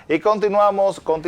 Y continuamos con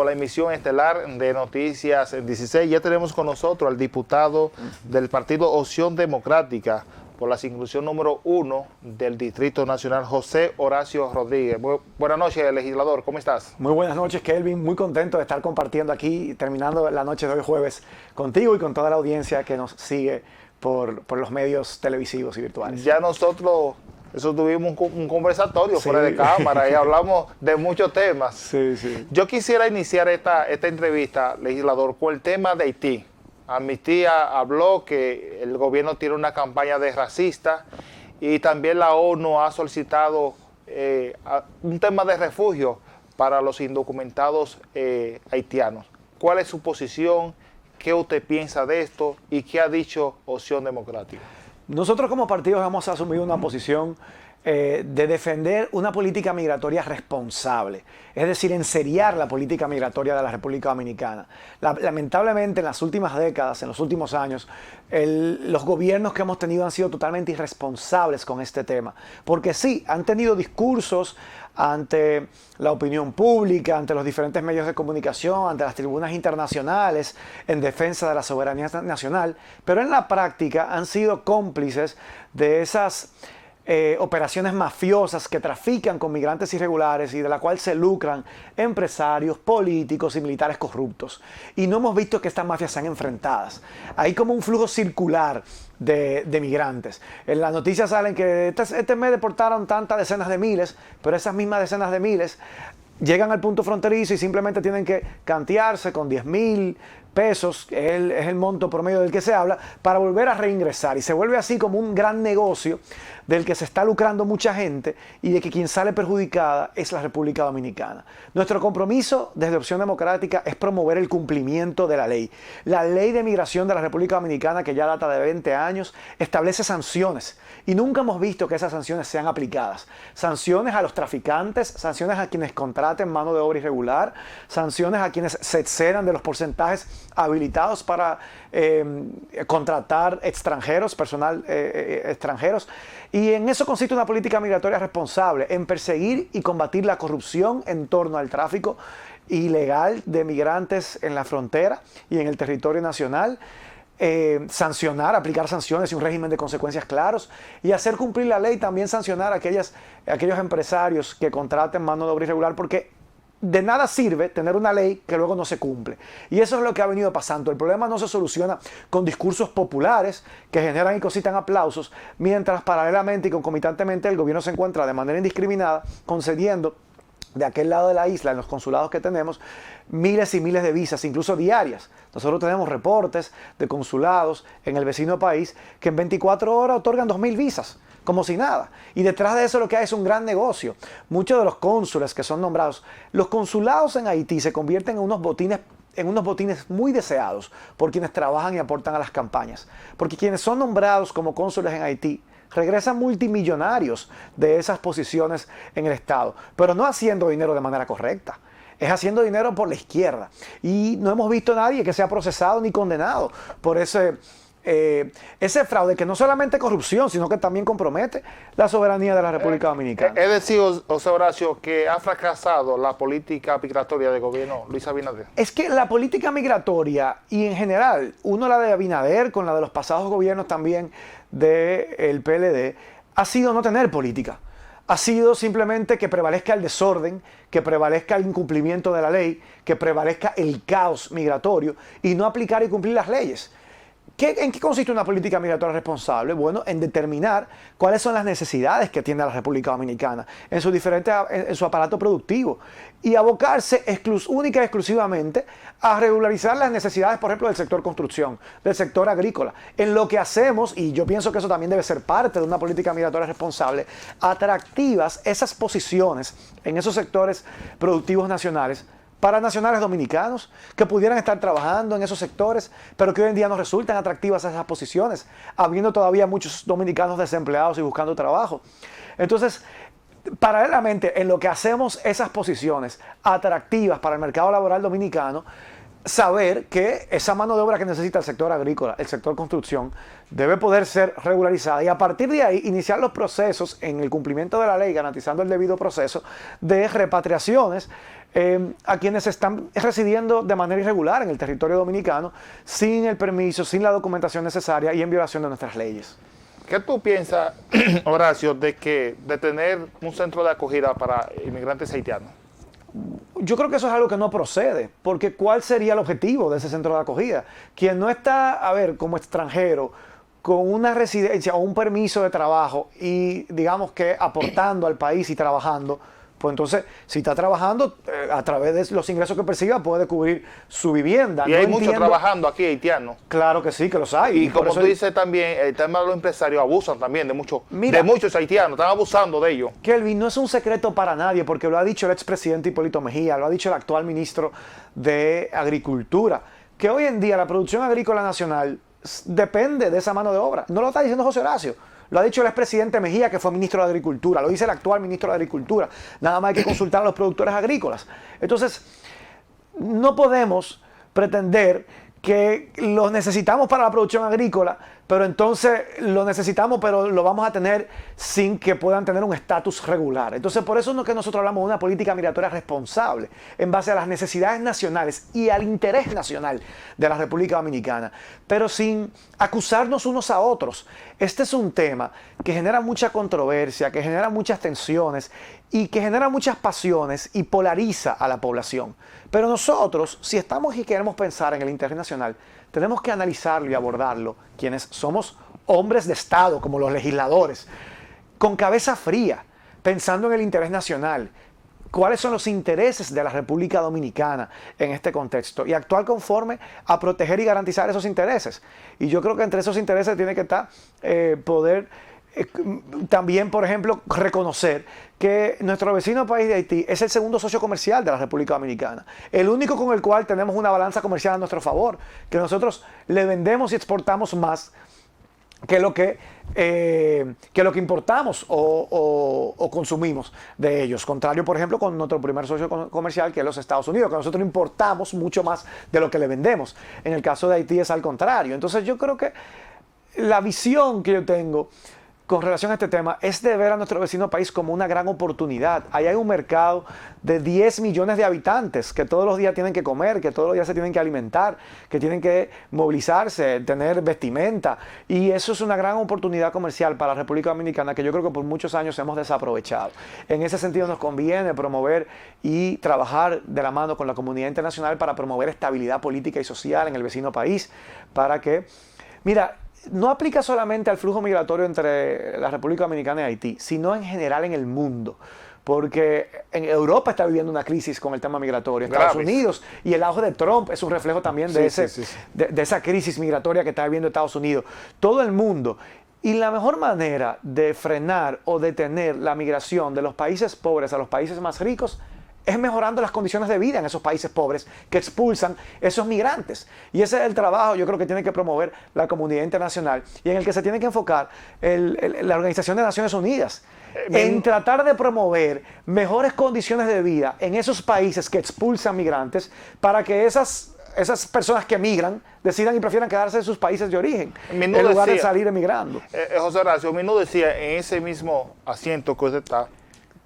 la emisión estelar de Noticias 16. Ya tenemos con nosotros al diputado del Partido Opción Democrática por la circunscripción número 1 del Distrito Nacional, José Horacio Rodríguez. Buenas noches, legislador, ¿cómo estás? Muy buenas noches, Kelvin. Muy contento de estar compartiendo aquí, terminando la noche de hoy jueves, contigo y con toda la audiencia que nos sigue por los medios televisivos y virtuales. Ya nosotros... Eso tuvimos un conversatorio fuera de cámara y hablamos de muchos temas. Sí. Yo quisiera iniciar esta entrevista, legislador, con el tema de Haití. Amnistía habló que el gobierno tiene una campaña de racista y también la ONU ha solicitado un tema de refugio para los indocumentados haitianos. ¿Cuál es su posición? ¿Qué usted piensa de esto? ¿Y qué ha dicho Opción Democrática? Nosotros como partidos hemos asumido una posición de defender una política migratoria responsable, es decir, enseriar la política migratoria de la República Dominicana. Lamentablemente en las últimas décadas, en los últimos años, los gobiernos que hemos tenido han sido totalmente irresponsables con este tema, porque sí, han tenido discursos ante la opinión pública, ante los diferentes medios de comunicación, ante las tribunas internacionales en defensa de la soberanía nacional, pero en la práctica han sido cómplices de esas operaciones mafiosas que trafican con migrantes irregulares y de la cual se lucran empresarios, políticos y militares corruptos. Y no hemos visto que estas mafias sean enfrentadas. Hay como un flujo circular de migrantes. En las noticias salen que este mes deportaron tantas decenas de miles, pero esas mismas decenas de miles llegan al punto fronterizo y simplemente tienen que cantearse con 10.000 pesos, que es el monto promedio del que se habla, para volver a reingresar. Y se vuelve así como un gran negocio del que se está lucrando mucha gente y de que quien sale perjudicada es la República Dominicana. Nuestro compromiso desde Opción Democrática es promover el cumplimiento de la ley. La ley de migración de la República Dominicana, que ya data de 20 años, establece sanciones y nunca hemos visto que esas sanciones sean aplicadas. Sanciones a los traficantes, sanciones a quienes contraten mano de obra irregular, sanciones a quienes se excedan de los porcentajes habilitados para contratar extranjeros, personal extranjeros. Y en eso consiste una política migratoria responsable, en perseguir y combatir la corrupción en torno al tráfico ilegal de migrantes en la frontera y en el territorio nacional, sancionar, aplicar sanciones y un régimen de consecuencias claros y hacer cumplir la ley, también sancionar a aquellos empresarios que contraten mano de obra irregular, porque de nada sirve tener una ley que luego no se cumple. Y eso es lo que ha venido pasando. El problema no se soluciona con discursos populares que generan y cositan aplausos, mientras paralelamente y concomitantemente el gobierno se encuentra de manera indiscriminada concediendo de aquel lado de la isla, en los consulados que tenemos, miles y miles de visas, incluso diarias. Nosotros tenemos reportes de consulados en el vecino país que en 24 horas otorgan 2.000 visas, como si nada. Y detrás de eso lo que hay es un gran negocio. Muchos de los cónsules que son nombrados, los consulados en Haití se convierten en unos botines muy deseados por quienes trabajan y aportan a las campañas. Porque quienes son nombrados como cónsules en Haití regresan multimillonarios de esas posiciones en el Estado, pero no haciendo dinero de manera correcta. Es haciendo dinero por la izquierda. Y no hemos visto a nadie que sea procesado ni condenado por ese fraude, que no solamente corrupción, sino que también compromete la soberanía de la República Dominicana. Es decir, José Horacio, que ha fracasado la política migratoria del gobierno Luis Abinader. Es que la política migratoria, y en general, uno la de Abinader con la de los pasados gobiernos también del PLD, ha sido no tener política. Ha sido simplemente que prevalezca el desorden, que prevalezca el incumplimiento de la ley, que prevalezca el caos migratorio y no aplicar y cumplir las leyes. ¿En qué consiste una política migratoria responsable? Bueno, en determinar cuáles son las necesidades que tiene la República Dominicana en su aparato productivo y abocarse única y exclusivamente a regularizar las necesidades, por ejemplo, del sector construcción, del sector agrícola. En lo que hacemos, y yo pienso que eso también debe ser parte de una política migratoria responsable, atractivas esas posiciones en esos sectores productivos nacionales para nacionales dominicanos que pudieran estar trabajando en esos sectores, pero que hoy en día no resultan atractivas esas posiciones, habiendo todavía muchos dominicanos desempleados y buscando trabajo. Entonces, paralelamente, en lo que hacemos esas posiciones atractivas para el mercado laboral dominicano, saber que esa mano de obra que necesita el sector agrícola, el sector construcción, debe poder ser regularizada y a partir de ahí iniciar los procesos en el cumplimiento de la ley, garantizando el debido proceso de repatriaciones a quienes están residiendo de manera irregular en el territorio dominicano, sin el permiso, sin la documentación necesaria y en violación de nuestras leyes. ¿Qué tú piensas, Horacio, de tener un centro de acogida para inmigrantes haitianos? Yo creo que eso es algo que no procede, porque ¿cuál sería el objetivo de ese centro de acogida? Quien no está, a ver, como extranjero, con una residencia o un permiso de trabajo y digamos que aportando al país y trabajando, pues entonces, si está trabajando, a través de los ingresos que perciba, puede cubrir su vivienda. Y hay muchos trabajando aquí haitianos. Claro que sí, que los hay. Y como tú dices también, el tema de los empresarios abusan también de muchos haitianos, están abusando de ellos. Kelvin, no es un secreto para nadie, porque lo ha dicho el expresidente Hipólito Mejía, lo ha dicho el actual ministro de Agricultura, que hoy en día la producción agrícola nacional depende de esa mano de obra. No lo está diciendo José Horacio. Lo ha dicho el expresidente Mejía, que fue ministro de Agricultura. Lo dice el actual ministro de Agricultura. Nada más hay que consultar a los productores agrícolas. Entonces, no podemos pretender que los necesitamos para la producción agrícola, pero entonces lo necesitamos, pero lo vamos a tener sin que puedan tener un estatus regular. Entonces, por eso es que nosotros hablamos de una política migratoria responsable, en base a las necesidades nacionales y al interés nacional de la República Dominicana, pero sin acusarnos unos a otros. Este es un tema que genera mucha controversia, que genera muchas tensiones y que genera muchas pasiones y polariza a la población. Pero nosotros, si estamos y queremos pensar en el interés nacional, tenemos que analizarlo y abordarlo, quienes somos hombres de Estado, como los legisladores, con cabeza fría, pensando en el interés nacional, cuáles son los intereses de la República Dominicana en este contexto y actuar conforme a proteger y garantizar esos intereses. Y yo creo que entre esos intereses tiene que estar también, por ejemplo, reconocer que nuestro vecino país de Haití es el segundo socio comercial de la República Dominicana, el único con el cual tenemos una balanza comercial a nuestro favor, que nosotros le vendemos y exportamos más que lo que importamos o consumimos de ellos. Contrario, por ejemplo, con nuestro primer socio comercial, que es los Estados Unidos, que nosotros importamos mucho más de lo que le vendemos. En el caso de Haití es al contrario. Entonces yo creo que la visión que yo tengo con relación a este tema es de ver a nuestro vecino país como una gran oportunidad. Ahí hay un mercado de 10 millones de habitantes que todos los días tienen que comer, que todos los días se tienen que alimentar, que tienen que movilizarse, tener vestimenta. Y eso es una gran oportunidad comercial para la República Dominicana que yo creo que por muchos años hemos desaprovechado. En ese sentido nos conviene promover y trabajar de la mano con la comunidad internacional para promover estabilidad política y social en el vecino país, para que, mira, no aplica solamente al flujo migratorio entre la República Dominicana y Haití, sino en general en el mundo. Porque en Europa está viviendo una crisis con el tema migratorio. Estados Unidos y el auge de Trump es un reflejo también de esa crisis migratoria que está viviendo Estados Unidos. Todo el mundo. Y la mejor manera de frenar o detener la migración de los países pobres a los países más ricos es mejorando las condiciones de vida en esos países pobres que expulsan esos migrantes. Y ese es el trabajo, yo creo, que tiene que promover la comunidad internacional y en el que se tiene que enfocar la Organización de Naciones Unidas, en tratar de promover mejores condiciones de vida en esos países que expulsan migrantes para que esas personas que migran decidan y prefieran quedarse en sus países de origen en lugar de salir emigrando. José Horacio, Minú decía en ese mismo asiento que usted está,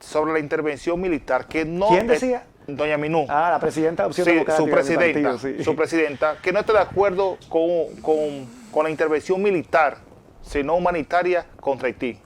sobre la intervención militar, que no... ¿Quién decía? Doña Minú. La presidenta de Opción Democrática. Su presidenta, que no está de acuerdo con la intervención militar, sino humanitaria contra Haití.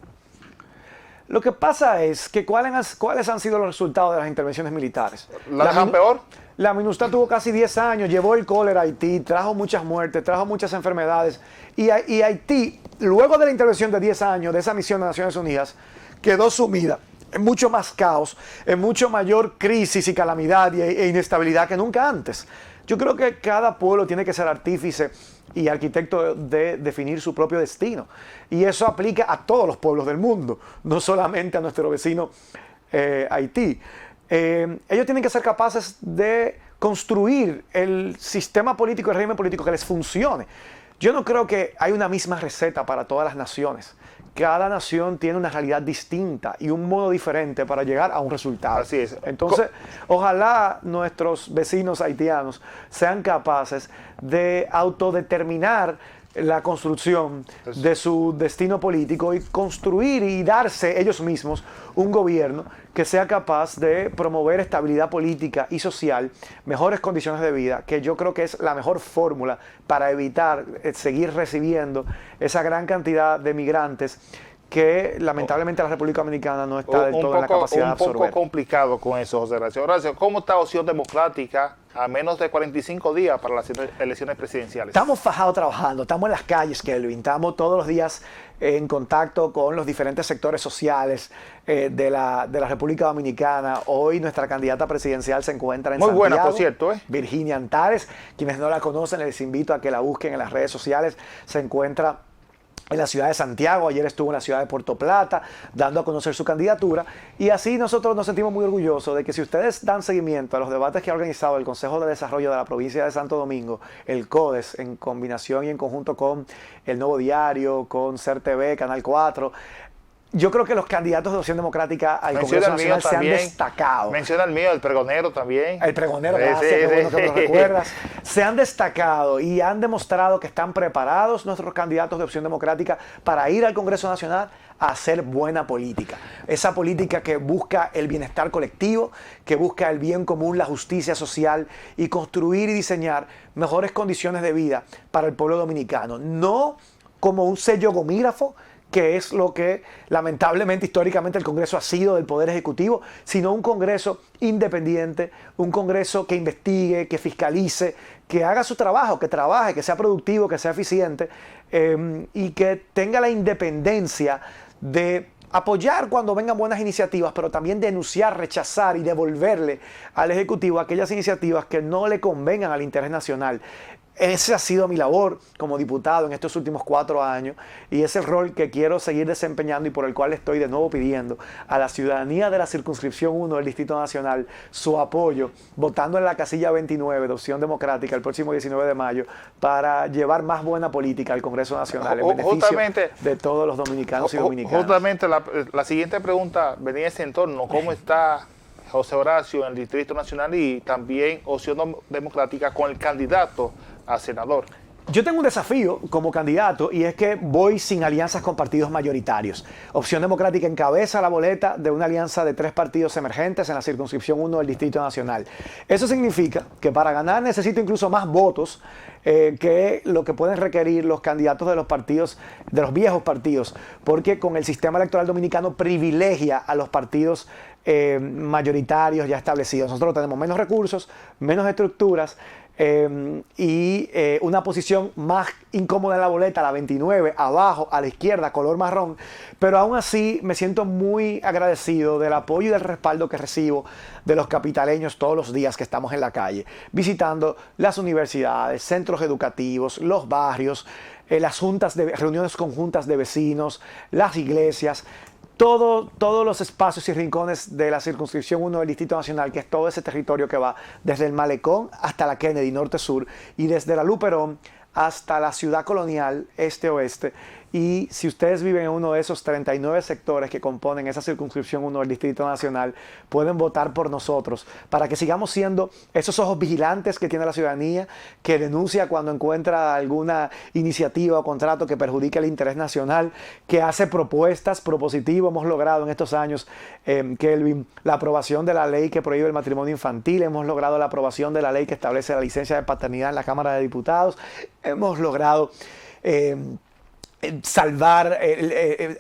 Lo que pasa es que ¿cuáles han sido los resultados de las intervenciones militares? ¿La dejan peor? La MINUSTAH tuvo casi 10 años, llevó el cólera a Haití, trajo muchas muertes, trajo muchas enfermedades. Y Haití, luego de la intervención de 10 años de esa misión de Naciones Unidas, quedó sumida en mucho más caos, en mucho mayor crisis y calamidad e inestabilidad que nunca antes. Yo creo que cada pueblo tiene que ser artífice y arquitecto de definir su propio destino. Y eso aplica a todos los pueblos del mundo, no solamente a nuestro vecino Haití. Ellos tienen que ser capaces de construir el sistema político, el régimen político que les funcione. Yo no creo que hay una misma receta para todas las naciones. Cada nación tiene una realidad distinta y un modo diferente para llegar a un resultado. Así es. Entonces, ojalá nuestros vecinos haitianos sean capaces de autodeterminar la construcción de su destino político y construir y darse ellos mismos un gobierno que sea capaz de promover estabilidad política y social, mejores condiciones de vida, que yo creo que es la mejor fórmula para evitar seguir recibiendo esa gran cantidad de migrantes que lamentablemente la República Dominicana no está del todo en la capacidad de absorber. Un poco complicado con eso, José Horacio. Horacio, ¿cómo está Opción Democrática a menos de 45 días para las elecciones presidenciales? Estamos fajados trabajando, estamos en las calles, Kelvin, estamos todos los días en contacto con los diferentes sectores sociales de la República Dominicana. Hoy nuestra candidata presidencial se encuentra en Santiago. Muy buena, por cierto. Virginia Antares. Quienes no la conocen, les invito a que la busquen en las redes sociales. Se encuentra en la ciudad de Santiago, ayer estuvo en la ciudad de Puerto Plata, dando a conocer su candidatura, y así nosotros nos sentimos muy orgullosos de que si ustedes dan seguimiento a los debates que ha organizado el Consejo de Desarrollo de la provincia de Santo Domingo, el CODES, en combinación y en conjunto con El Nuevo Diario, con CERTV, Canal 4, yo creo que los candidatos de Opción Democrática al Congreso Nacional se han destacado. Menciona el mío, el pregonero también. El pregonero, gracias, qué bueno que me lo recuerdas. Se han destacado y han demostrado que están preparados nuestros candidatos de Opción Democrática para ir al Congreso Nacional a hacer buena política. Esa política que busca el bienestar colectivo, que busca el bien común, la justicia social y construir y diseñar mejores condiciones de vida para el pueblo dominicano. No como un sello gomígrafo, que es lo que lamentablemente históricamente el Congreso ha sido del Poder Ejecutivo, sino un Congreso independiente, un Congreso que investigue, que fiscalice, que haga su trabajo, que trabaje, que sea productivo, que sea eficiente y que tenga la independencia de apoyar cuando vengan buenas iniciativas, pero también denunciar, rechazar y devolverle al Ejecutivo aquellas iniciativas que no le convengan al interés nacional. Ese ha sido mi labor como diputado en estos últimos 4 años y es el rol que quiero seguir desempeñando y por el cual estoy de nuevo pidiendo a la ciudadanía de la circunscripción 1 del Distrito Nacional su apoyo, votando en la casilla 29 de Opción Democrática el próximo 19 de mayo para llevar más buena política al Congreso Nacional en beneficio de todos los dominicanos y dominicanas. Justamente la siguiente pregunta venía en ese entorno. ¿Cómo está José Horacio en el Distrito Nacional y también Opción Democrática con el candidato a senador? Yo tengo un desafío como candidato y es que voy sin alianzas con partidos mayoritarios. Opción Democrática encabeza la boleta de una alianza de 3 partidos emergentes en la circunscripción 1 del Distrito Nacional. Eso significa que para ganar necesito incluso más votos que lo que pueden requerir los candidatos de los partidos, de los viejos partidos, porque con el sistema electoral dominicano privilegia a los partidos mayoritarios ya establecidos. Nosotros tenemos menos recursos, menos estructuras, y una posición más incómoda en la boleta, la 29, abajo, a la izquierda, color marrón, pero aún así me siento muy agradecido del apoyo y del respaldo que recibo de los capitaleños todos los días que estamos en la calle, visitando las universidades, centros educativos, los barrios, las reuniones conjuntas de vecinos, las iglesias, todos los espacios y rincones de la circunscripción 1 del Distrito Nacional, que es todo ese territorio que va desde el Malecón hasta la Kennedy, norte-sur, y desde la Luperón hasta la ciudad colonial, este-oeste. Y si ustedes viven en uno de esos 39 sectores que componen esa circunscripción 1 del Distrito Nacional, pueden votar por nosotros para que sigamos siendo esos ojos vigilantes que tiene la ciudadanía, que denuncia cuando encuentra alguna iniciativa o contrato que perjudique el interés nacional, que hace propuestas propositivas. Hemos logrado en estos años, Kelvin, la aprobación de la ley que prohíbe el matrimonio infantil, hemos logrado la aprobación de la ley que establece la licencia de paternidad en la Cámara de Diputados, hemos logrado salvar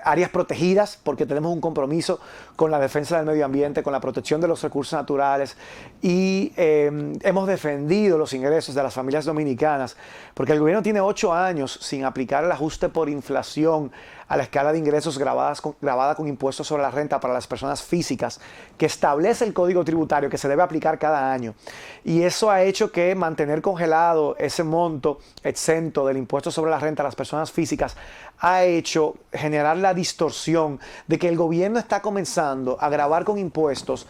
áreas protegidas porque tenemos un compromiso con la defensa del medio ambiente, con la protección de los recursos naturales y hemos defendido los ingresos de las familias dominicanas porque el gobierno tiene 8 años sin aplicar el ajuste por inflación a la escala de ingresos grabada con impuestos sobre la renta para las personas físicas que establece el Código Tributario que se debe aplicar cada año. Y eso ha hecho que mantener congelado ese monto exento del impuesto sobre la renta a las personas físicas ha hecho generar la distorsión de que el gobierno está comenzando a gravar con impuestos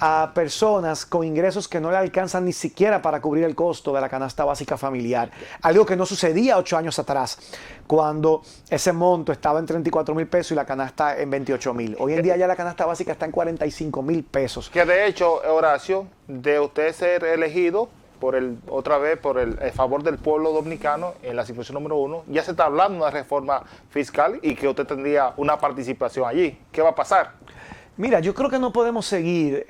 a personas con ingresos que no le alcanzan ni siquiera para cubrir el costo de la canasta básica familiar. Algo que no sucedía 8 años atrás, cuando ese monto estaba en 34,000 pesos y la canasta en 28,000. Hoy en día ya la canasta básica está en 45,000 pesos. Que de hecho, Horacio, de usted ser elegido otra vez por el favor del pueblo dominicano en la circunscripción número 1, ya se está hablando de una reforma fiscal y que usted tendría una participación allí. ¿Qué va a pasar? Mira, yo creo que no podemos seguir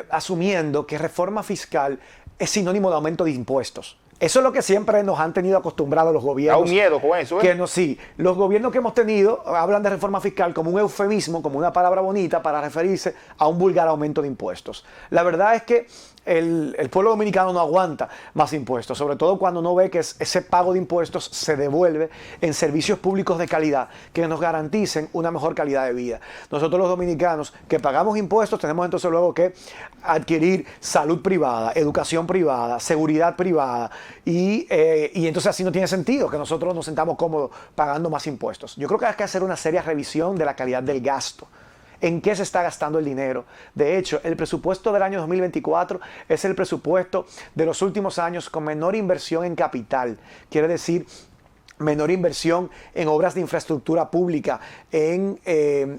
asumiendo que reforma fiscal es sinónimo de aumento de impuestos. Eso es lo que siempre nos han tenido acostumbrados los gobiernos. Da un miedo con eso, ¿eh? Que no, sí. Los gobiernos que hemos tenido hablan de reforma fiscal como un eufemismo, como una palabra bonita para referirse a un vulgar aumento de impuestos. La verdad es que el pueblo dominicano no aguanta más impuestos, sobre todo cuando no ve que ese pago de impuestos se devuelve en servicios públicos de calidad que nos garanticen una mejor calidad de vida. Nosotros los dominicanos que pagamos impuestos tenemos entonces luego que adquirir salud privada, educación privada, seguridad privada y entonces así no tiene sentido que nosotros nos sentamos cómodos pagando más impuestos. Yo creo que hay que hacer una seria revisión de la calidad del gasto. ¿En qué se está gastando el dinero? De hecho, el presupuesto del año 2024 es el presupuesto de los últimos años con menor inversión en capital. Quiere decir, menor inversión en obras de infraestructura pública, en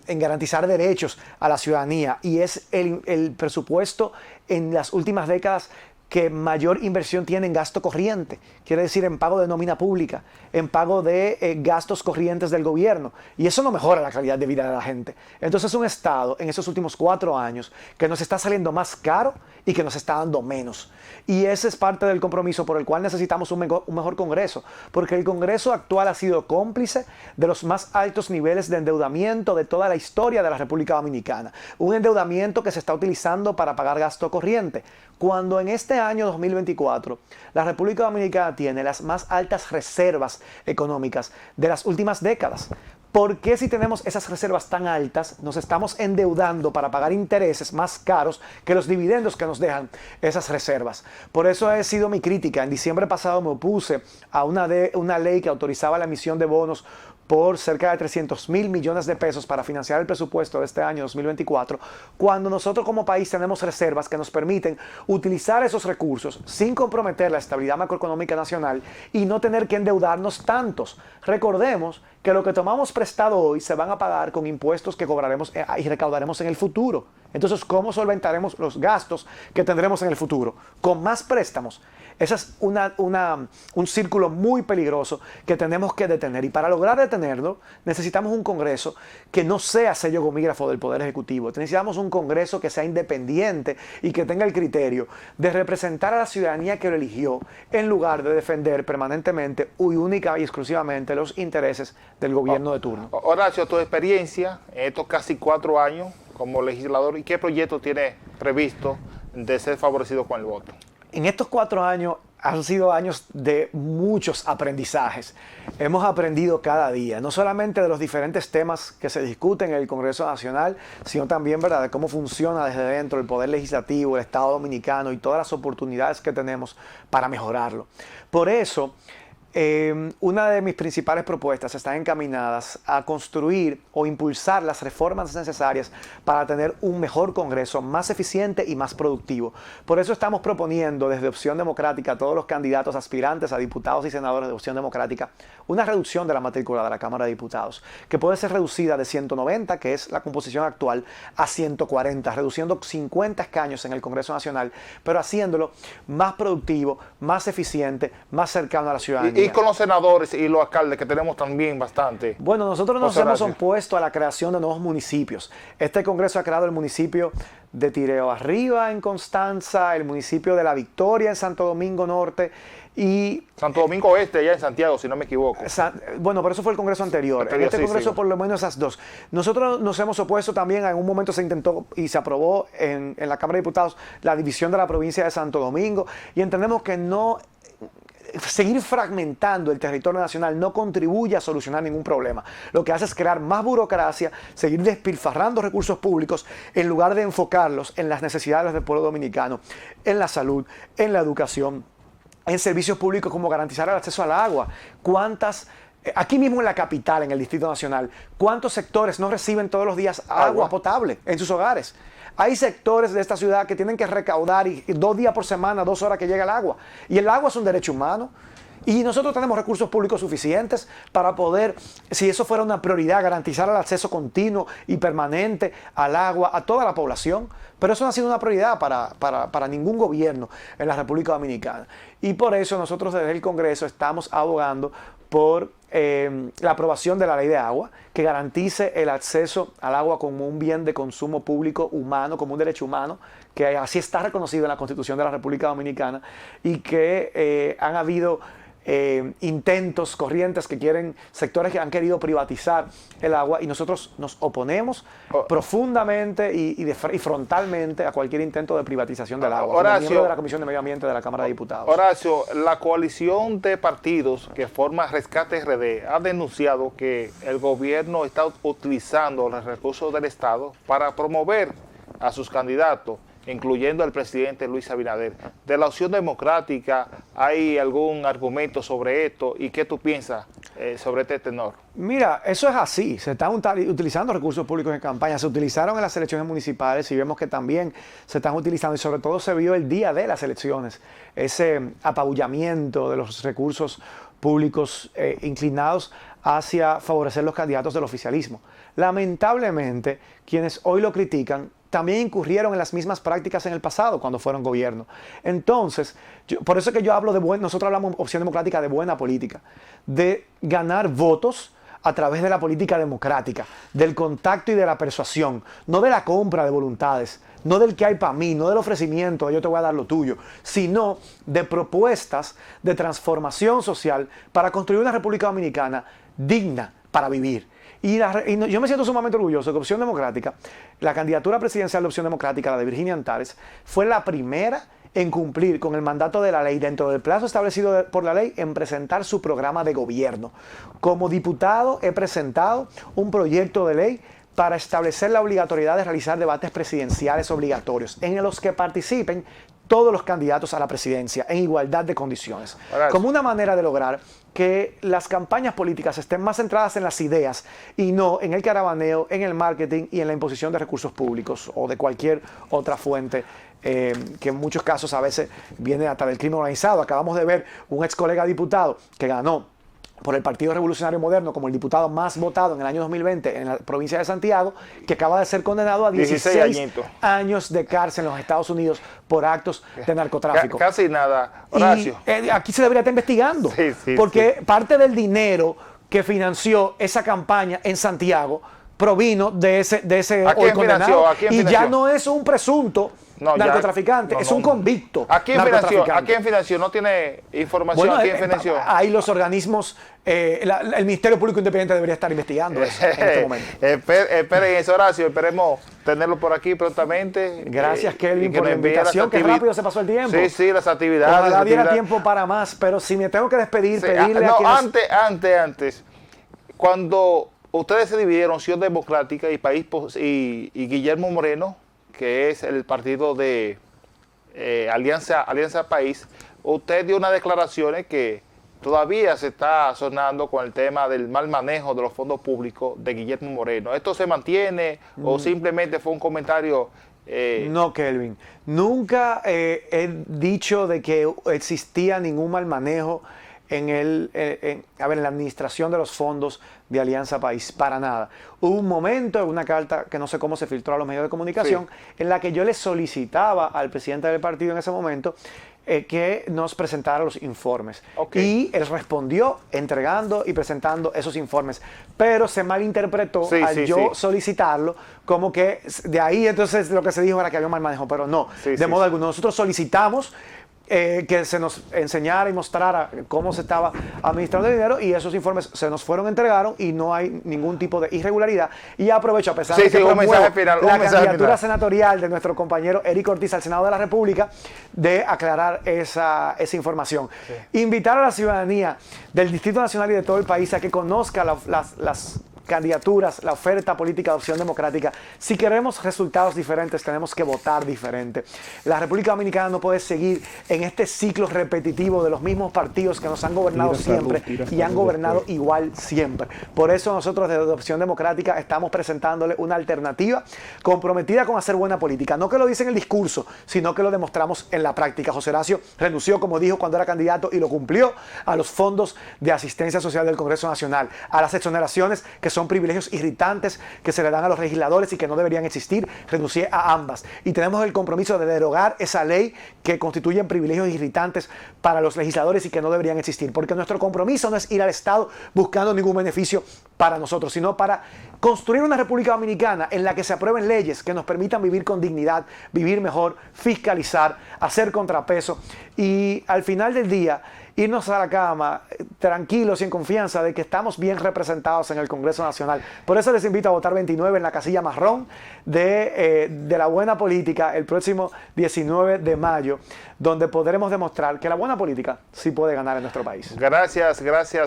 garantizar derechos a la ciudadanía. Y es el presupuesto en las últimas décadas que mayor inversión tiene en gasto corriente, quiere decir en pago de nómina pública, en pago de gastos corrientes del gobierno. Y eso no mejora la calidad de vida de la gente. Entonces es un Estado en esos últimos 4 años que nos está saliendo más caro y que nos está dando menos. Y ese es parte del compromiso por el cual necesitamos un mejor Congreso, porque el Congreso actual ha sido cómplice de los más altos niveles de endeudamiento de toda la historia de la República Dominicana. Un endeudamiento que se está utilizando para pagar gasto corriente, cuando en este año 2024 la República Dominicana tiene las más altas reservas económicas de las últimas décadas. ¿Por qué si tenemos esas reservas tan altas nos estamos endeudando para pagar intereses más caros que los dividendos que nos dejan esas reservas? Por eso ha sido mi crítica. En diciembre pasado me opuse a una ley que autorizaba la emisión de bonos por cerca de 300,000 millones de pesos para financiar el presupuesto de este año 2024, cuando nosotros como país tenemos reservas que nos permiten utilizar esos recursos sin comprometer la estabilidad macroeconómica nacional y no tener que endeudarnos tantos. Recordemos que lo que tomamos prestado hoy se van a pagar con impuestos que cobraremos y recaudaremos en el futuro. Entonces, ¿cómo solventaremos los gastos que tendremos en el futuro? Con más préstamos. Ese es un círculo muy peligroso que tenemos que detener. Y para lograr detenerlo, necesitamos un Congreso que no sea sello gomígrafo del Poder Ejecutivo. Necesitamos un Congreso que sea independiente y que tenga el criterio de representar a la ciudadanía que lo eligió, en lugar de defender permanentemente y única y exclusivamente los intereses del gobierno de turno. Horacio, tu experiencia en estos casi 4 años como legislador, ¿y qué proyecto tiene previsto de ser favorecido con el voto? En estos 4 años han sido años de muchos aprendizajes. Hemos aprendido cada día, no solamente de los diferentes temas que se discuten en el Congreso Nacional, sino también, ¿verdad?, de cómo funciona desde dentro el Poder Legislativo, el Estado Dominicano y todas las oportunidades que tenemos para mejorarlo. Por eso, una de mis principales propuestas están encaminadas a construir o impulsar las reformas necesarias para tener un mejor Congreso, más eficiente y más productivo. Por eso estamos proponiendo desde Opción Democrática a todos los candidatos aspirantes a diputados y senadores de Opción Democrática una reducción de la matrícula de la Cámara de Diputados, que puede ser reducida de 190, que es la composición actual, a 140, reduciendo 50 escaños en el Congreso Nacional, pero haciéndolo más productivo, más eficiente, más cercano a la ciudadanía. Y con los senadores y los alcaldes, que tenemos también bastante. Bueno, nosotros nos hemos opuesto a la creación de nuevos municipios. Este Congreso ha creado el municipio de Tireo Arriba en Constanza, el municipio de La Victoria en Santo Domingo Norte y... Santo Domingo Oeste, allá en Santiago, si no me equivoco. Bueno, pero eso fue el Congreso anterior. En este Congreso por lo menos esas dos. Nosotros nos hemos opuesto también, en un momento se intentó y se aprobó en la Cámara de Diputados la división de la provincia de Santo Domingo y entendemos que no... Seguir fragmentando el territorio nacional no contribuye a solucionar ningún problema. Lo que hace es crear más burocracia, seguir despilfarrando recursos públicos en lugar de enfocarlos en las necesidades del pueblo dominicano, en la salud, en la educación, en servicios públicos como garantizar el acceso al agua. Aquí mismo en la capital, en el Distrito Nacional, ¿cuántos sectores no reciben todos los días agua potable en sus hogares? Hay sectores de esta ciudad que tienen que recaudar y 2 días por semana, 2 horas que llega el agua. Y el agua es un derecho humano. Y nosotros tenemos recursos públicos suficientes para poder, si eso fuera una prioridad, garantizar el acceso continuo y permanente al agua a toda la población. Pero eso no ha sido una prioridad para ningún gobierno en la República Dominicana. Y por eso nosotros desde el Congreso estamos abogando por la aprobación de la ley de agua, que garantice el acceso al agua como un bien de consumo público humano, como un derecho humano, que así está reconocido en la Constitución de la República Dominicana, y que han habido intentos, corrientes que quieren, sectores que han querido privatizar el agua, y nosotros nos oponemos profundamente y frontalmente a cualquier intento de privatización del agua. Como miembro de la Comisión de Medio Ambiente de la Cámara de Diputados. Horacio, la coalición de partidos que forma Rescate RD ha denunciado que el gobierno está utilizando los recursos del Estado para promover a sus candidatos, incluyendo al presidente Luis Abinader. De la Opción Democrática, ¿hay algún argumento sobre esto? ¿Y qué tú piensas sobre este tenor? Mira, eso es así. Se están utilizando recursos públicos en campaña. Se utilizaron en las elecciones municipales y vemos que también se están utilizando, y sobre todo se vio el día de las elecciones, ese apabullamiento de los recursos públicos inclinados hacia favorecer los candidatos del oficialismo. Lamentablemente, quienes hoy lo critican también incurrieron en las mismas prácticas en el pasado cuando fueron gobierno. Entonces, por eso es que yo hablo nosotros hablamos Opción Democrática de buena política, de ganar votos a través de la política democrática, del contacto y de la persuasión, no de la compra de voluntades, no del que hay para mí, no del ofrecimiento de yo te voy a dar lo tuyo, sino de propuestas de transformación social para construir una República Dominicana digna para vivir. Yo me siento sumamente orgulloso de que Opción Democrática, la candidatura presidencial de Opción Democrática, la de Virginia Antares, fue la primera en cumplir con el mandato de la ley dentro del plazo establecido por la ley en presentar su programa de gobierno. Como diputado he presentado un proyecto de ley para establecer la obligatoriedad de realizar debates presidenciales obligatorios en los que participen todos los candidatos a la presidencia en igualdad de condiciones, como una manera de lograr que las campañas políticas estén más centradas en las ideas y no en el caravaneo, en el marketing y en la imposición de recursos públicos o de cualquier otra fuente que en muchos casos a veces viene hasta del crimen organizado. Acabamos de ver un ex colega diputado que ganó por el Partido Revolucionario Moderno como el diputado más votado en el año 2020 en la provincia de Santiago, que acaba de ser condenado a 16 años de cárcel en los Estados Unidos por actos de narcotráfico. Casi nada, Horacio. Y, aquí se debería estar investigando, porque parte del dinero que financió esa campaña en Santiago provino de ese hoy condenado. Y ya no es un presunto narcotraficante, es un convicto. ¿A quién financió? ¿No tiene información? Bueno, ¿A quién financió? Ahí los organismos, el Ministerio Público Independiente debería estar investigando eso en este momento. Esperen eso, Horacio, esperemos tenerlo por aquí prontamente. Gracias, Kelvin, por la invitación, que rápido se pasó el tiempo. Sí, las actividades. Ojalá diera tiempo para más, pero si me tengo que despedir, pedirle a quienes... Antes, cuando ustedes se dividieron, Opción Democrática y Guillermo Moreno, que es el partido de Alianza País, usted dio unas declaraciones que todavía se está sonando con el tema del mal manejo de los fondos públicos de Guillermo Moreno. ¿Esto se mantiene o simplemente fue un comentario? No, Kelvin. Nunca he dicho de que existía ningún mal manejo en la administración de los fondos de Alianza País, para nada. Hubo un momento, una carta que no sé cómo se filtró a los medios de comunicación, en la que yo le solicitaba al presidente del partido en ese momento que nos presentara los informes. Y él respondió entregando y presentando esos informes, pero se malinterpretó al solicitarlo, como que de ahí entonces lo que se dijo era que había mal manejo, pero no, de modo alguno. Nosotros solicitamos que se nos enseñara y mostrara cómo se estaba administrando el dinero, y esos informes se nos entregaron y no hay ningún tipo de irregularidad. Y aprovecho, a pesar de que promuevo la candidatura senatorial de nuestro compañero Eric Ortiz al Senado de la República, de aclarar esa información. Invitar a la ciudadanía del Distrito Nacional y de todo el país a que conozca las candidaturas, la oferta política de Opción Democrática, si queremos resultados diferentes, tenemos que votar diferente. La República Dominicana no puede seguir en este ciclo repetitivo de los mismos partidos que nos han gobernado siempre y han gobernado igual siempre. Por eso nosotros desde Opción Democrática estamos presentándole una alternativa comprometida con hacer buena política. No que lo dice en el discurso, sino que lo demostramos en la práctica. José Horacio renunció, como dijo, cuando era candidato y lo cumplió, a los fondos de asistencia social del Congreso Nacional, a las exoneraciones que son privilegios irritantes que se le dan a los legisladores y que no deberían existir. Renuncié a ambas. Y tenemos el compromiso de derogar esa ley que constituyen privilegios irritantes para los legisladores y que no deberían existir. Porque nuestro compromiso no es ir al Estado buscando ningún beneficio para nosotros, sino para construir una República Dominicana en la que se aprueben leyes que nos permitan vivir con dignidad, vivir mejor, fiscalizar, hacer contrapeso y al final del día irnos a la cama tranquilos y en confianza de que estamos bien representados en el Congreso Nacional. Por eso les invito a votar 29 en la casilla marrón de la buena política el próximo 19 de mayo, donde podremos demostrar que la buena política sí puede ganar en nuestro país. Gracias,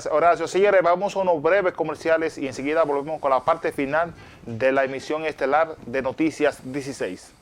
Horacio. Señores, vamos a unos breves comerciales y enseguida volvemos con la parte final de la emisión estelar de Noticias 16.